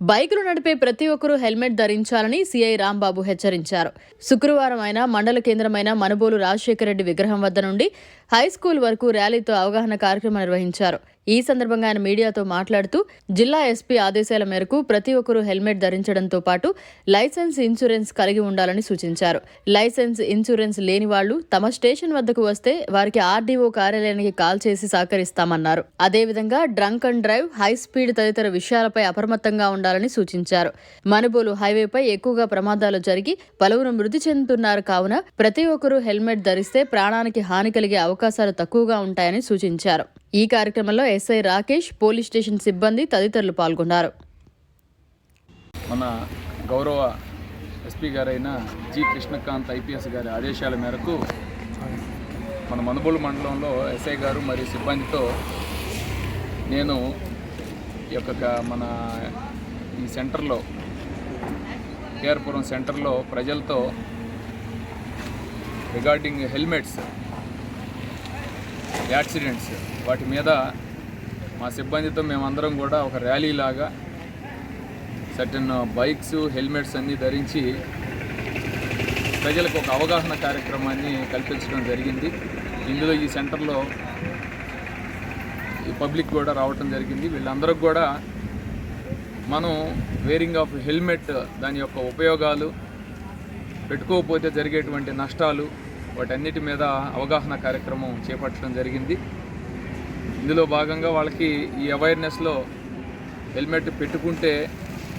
బైకులు నడిపే ప్రతి ఒక్కరూ హెల్మెట్ ధరించాలని సీఐ రాంబాబు హెచ్చరించారు. శుక్రవారం ఆయన మండల కేంద్రమైన మనుబోలు రాజశేఖర రెడ్డి విగ్రహం వద్ద నుండి హైస్కూల్ వరకు ర్యాలీతో అవగాహన కార్యక్రమం నిర్వహించారు. ఈ సందర్భంగా ఆయన మీడియాతో మాట్లాడుతూ జిల్లా ఎస్పీ ఆదేశాల మేరకు ప్రతి ఒక్కరూ హెల్మెట్ ధరించడంతో పాటు లైసెన్స్, ఇన్సూరెన్స్ కలిగి ఉండాలని సూచించారు. లైసెన్స్, ఇన్సూరెన్స్ లేని వాళ్లు తమ స్టేషన్ వద్దకు వస్తే వారికి ఆర్డీఓ కార్యాలయానికి కాల్ చేసి సహకరిస్తామన్నారు. అదేవిధంగా drunk and drive, high speed తదితర విషయాలపై అప్రమత్తంగా ఉండాలని సూచించారు. మనుబోలు హైవేపై ఎక్కువగా ప్రమాదాలు జరిగి పలువురు మృతి చెందుతున్నారు కావున ప్రతి ఒక్కరూ హెల్మెట్ ధరిస్తే ప్రాణానికి హాని కలిగే అవకాశాలు తక్కువగా ఉంటాయని సూచించారు. ఈ కార్యక్రమంలో ఎస్ఐ రాకేష్, పోలీస్ స్టేషన్ సిబ్బంది తదితరులు పాల్గొన్నారు. మన గౌరవ ఎస్పీ గారైన జి కృష్ణకాంత్ ఐపీఎస్ గారి ఆదేశాల మేరకు మన మనుబోలు మండలంలో ఎస్ఐ గారు మరియు సిబ్బందితో నేను ఈ యొక్క మన ఈ సెంటర్లో కేఆర్పురం సెంటర్లో ప్రజలతో రిగార్డింగ్ హెల్మెట్స్, యాక్సిడెంట్స్ వాటి మీద మా సిబ్బందితో మేమందరం కూడా ఒక ర్యాలీ లాగా సర్టన్ బైక్స్, హెల్మెట్స్ అన్నీ ధరించి ప్రజలకు ఒక అవగాహన కార్యక్రమాన్ని కల్పించడం జరిగింది. ఇందులో ఈ సెంటర్లో ఈ పబ్లిక్ కూడా రావటం జరిగింది. వీళ్ళందరూ కూడా మనం వేరింగ్ ఆఫ్ హెల్మెట్, దాని యొక్క ఉపయోగాలు, పెట్టుకోకపోతే జరిగేటువంటి నష్టాలు, వాటన్నిటి మీద అవగాహన కార్యక్రమం చేపట్టడం జరిగింది. ఇందులో భాగంగా వాళ్ళకి ఈ అవేర్నెస్లో హెల్మెట్ పెట్టుకుంటే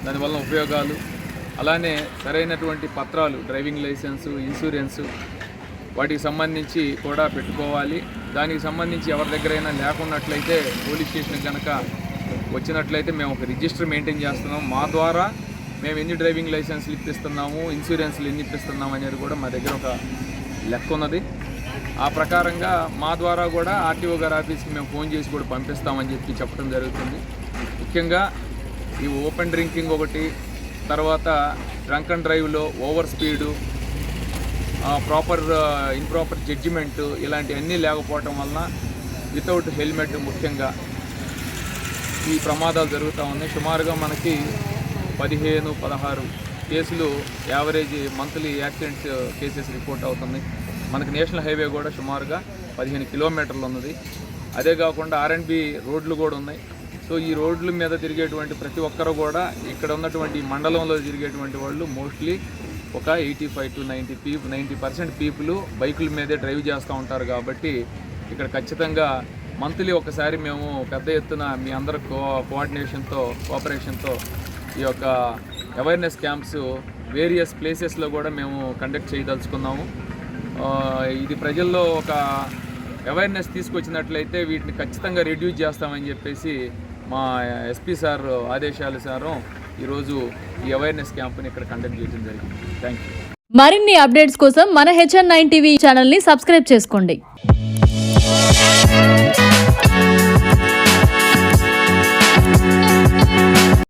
దానివల్ల ఉపయోగాలు, అలానే సరైనటువంటి పత్రాలు, డ్రైవింగ్ లైసెన్సు, ఇన్సూరెన్సు వాటికి సంబంధించి కూడా పెట్టుకోవాలి. దానికి సంబంధించి ఎవరి దగ్గరైనా లేకున్నట్లయితే పోలీస్ స్టేషన్ కనుక వచ్చినట్లయితే మేము ఒక రిజిస్టర్ మెయింటైన్ చేస్తున్నాం. మా ద్వారా మేము ఎన్ని డ్రైవింగ్ లైసెన్స్లు ఇప్పిస్తున్నాము, ఇన్సూరెన్స్లు ఎన్ని ఇప్పిస్తున్నాము అనేది కూడా మా దగ్గర ఒక లెక్క ఉన్నది. ఆ ప్రకారంగా మా ద్వారా కూడా ఆర్టీఓ గారి ఆఫీస్కి మేము ఫోన్ చేసి కూడా పంపిస్తామని చెప్పడం జరుగుతుంది. ముఖ్యంగా ఈ ఓపెన్ డ్రింకింగ్ ఒకటి, తర్వాత డ్రంక్ అండ్ డ్రైవ్లో ఓవర్ స్పీడు, ఇంప్రాపర్ జడ్జిమెంటు ఇలాంటివన్నీ లేకపోవటం వలన వితౌట్ హెల్మెట్ ముఖ్యంగా ఈ ప్రమాదాలు జరుగుతూ ఉన్నాయి. సుమారుగా మనకి 15-16 కేసులు average monthly accidents cases report అవుతున్నాయి. మనకి నేషనల్ హైవే కూడా సుమారుగా 15 కిలోమీటర్లు ఉన్నది. అదే కాకుండా R&B రోడ్లు కూడా ఉన్నాయి. సో ఈ రోడ్ల మీద తిరిగేటువంటి ప్రతి ఒక్కరు కూడా ఇక్కడ ఉన్నటువంటి మండలంలో తిరిగేటువంటి వాళ్ళు మోస్ట్లీ ఒక 85-90% పీపుల్ బైకుల మీదే డ్రైవ్ చేస్తూ ఉంటారు. కాబట్టి ఇక్కడ ఖచ్చితంగా మంత్లీ ఒకసారి మేము పెద్ద ఎత్తున మీ అందరి కోఆపరేషన్తో ఈ యొక్క అవేర్నెస్ క్యాంప్స్ వేరియస్ ప్లేసెస్లో కూడా మేము కండక్ట్ చేయదలుచుకున్నాము. ఇది ప్రజల్లో ఒక అవేర్నెస్ తీసుకొచ్చినట్లయితే వీటిని ఖచ్చితంగా రెడ్యూస్ చేస్తామని చెప్పేసి మా ఎస్పీ సార్ ఆదేశానుసారం ఈరోజు ఈ అవేర్నెస్ క్యాంప్ని ఇక్కడ కండక్ట్ చేయడం జరిగింది. Thank you. మరిన్ని అప్డేట్స్ కోసం మన HN9 టీవీ ఛానల్ని సబ్స్క్రైబ్ చేసుకోండి.